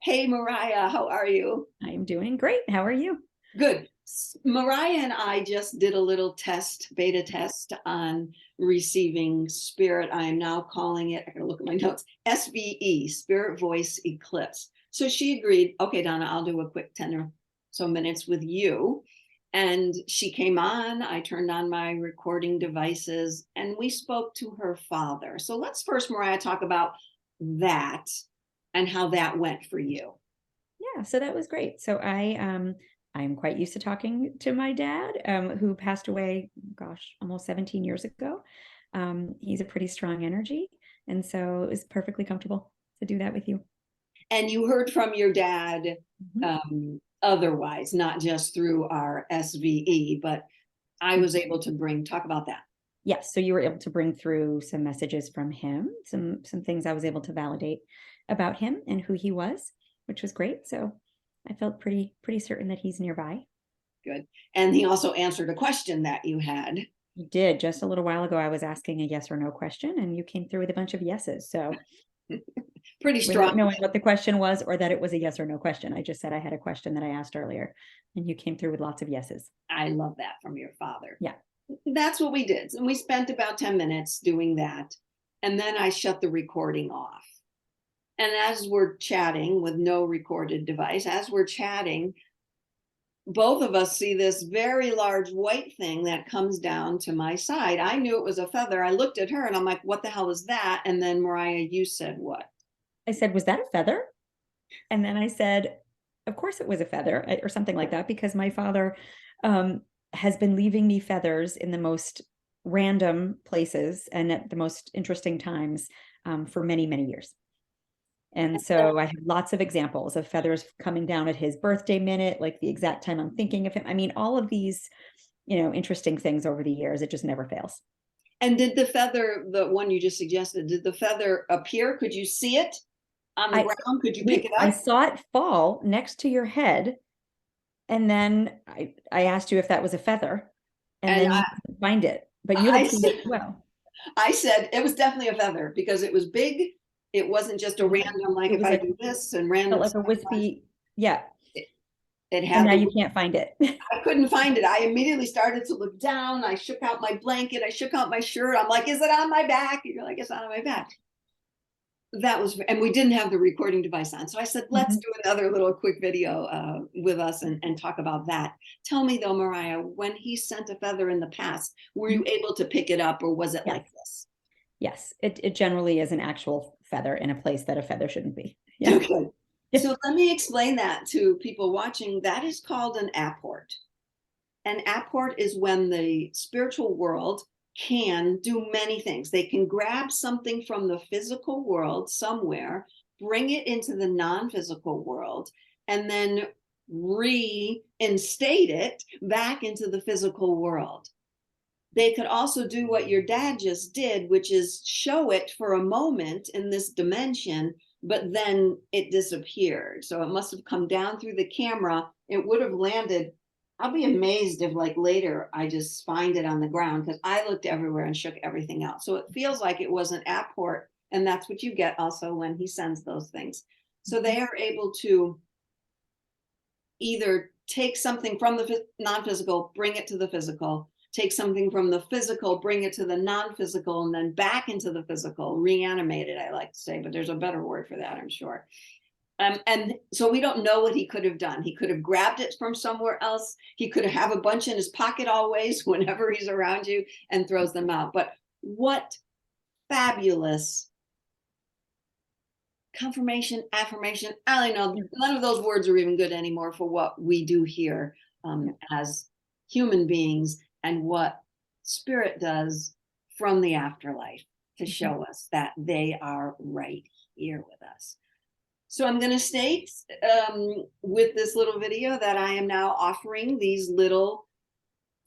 Hey, Mariah, how are you? I'm doing great. How are you? Good. Mariah and I just did a little beta test on receiving spirit. I am now calling it, I gotta look at my notes, SVE, Spirit Voice Eclipse. So she agreed, okay, Donna, I'll do a quick 10 or so minutes with you. And she came on, I turned on my recording devices, and we spoke to her father. So let's first, Mariah, talk about that and how that went for you. Yeah, so that was great. I'm quite used to talking to my dad, who passed away, gosh, almost 17 years ago. He's a pretty strong energy, and so it was perfectly comfortable to do that with you. And you heard from your dad Mhm. otherwise, not just through our SVE, but I was able to talk about that. Yes, so you were able to bring through some messages from him, some things I was able to validate about him and who he was, which was great. So I felt pretty certain that he's nearby. Good. And he also answered a question that you had. You did. Just a little while ago, I was asking a yes or no question, and you came through with a bunch of yeses. So Pretty strong. without knowing what the question was or that it was a yes or no question, I just said I had a question that I asked earlier, and you came through with lots of yeses. I love that from your father. Yeah. That's what we did. And we spent about 10 minutes doing that. And then I shut the recording off. And as we're chatting with no recorded device, as we're chatting, both of us see this very large white thing that comes down to my side. I knew it was a feather. I looked at her and I'm like, what the hell is that? And then Mariah, you said what? I said, was that a feather? And then I said, of course it was a feather or something like that, because my father has been leaving me feathers in the most random places and at the most interesting times for many years. And so I have lots of examples of feathers coming down at his birthday minute, like the exact time I'm thinking of him. I mean, all of these, interesting things over the years. It just never fails. And did the feather, the one you just suggested, did the feather appear? Could you see it on the I ground? Could you pick it I up? saw it fall next to your head, and then I asked you if that was a feather, and And then you couldn't find it, but you I, had seen it as well. I said it was definitely a feather because it was big. It wasn't just a random, like It if was I like do this and felt random like a stuff. wispy, yeah. It, it And had now the, you can't find it. I couldn't find it. I immediately started to look down. I shook out my blanket. I shook out my shirt. I'm like, is it on my back? And you're like, it's not on my back. That was, and we didn't have the recording device on. So I said, let's Mhm. do another little quick video with us and talk about that. Tell me though, Mariah, when he sent a feather in the past, were you able to pick it up or was it Yes, like this? yes. It generally is an actual feather in a place that a feather shouldn't be. Yeah. Okay. Yeah. So let me explain that to people watching. That is called an apport. An apport is when the spiritual world can do many things. They can grab something from the physical world somewhere, bring it into the non-physical world, and then reinstate it back into the physical world. They could also do what your dad just did, which is show it for a moment in this dimension, but then it disappeared. So it must have come down through the camera. It would have landed. I'll be amazed if like later I just find it on the ground because I looked everywhere and shook everything out. So it feels like it was an apport. And that's what you get also when he sends those things. So they are able to either take something from the non-physical, bring it to the physical, take something from the physical, bring it to the non-physical, and then back into the physical, reanimate it, I like to say, but there's a better word for that, I'm sure. And so we don't know what he could have done. He could have grabbed it from somewhere else. He could have a bunch in his pocket always whenever he's around you and throws them out. But what fabulous confirmation, affirmation. I don't know. None of those words are even good anymore for what we do here as human beings and what spirit does from the afterlife to show us that they are right here with us. So I'm going to state with this little video that I am now offering these little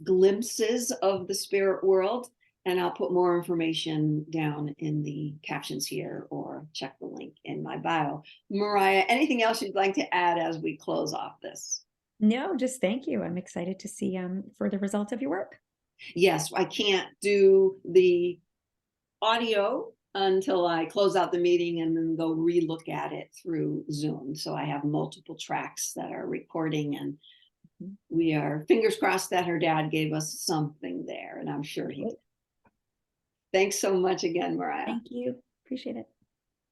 glimpses of the spirit world. And I'll put more information down in the captions here or check the link in my bio. Mariah, anything else you'd like to add as we close off this? No, just thank you. I'm excited to see further results of your work. Yes, I can't do the audio until I close out the meeting and then go relook at it through Zoom. So I have multiple tracks that are recording, and we are fingers crossed that her dad gave us something there, and I'm sure he did. Thanks so much again, Marriah. Thank you. Appreciate it.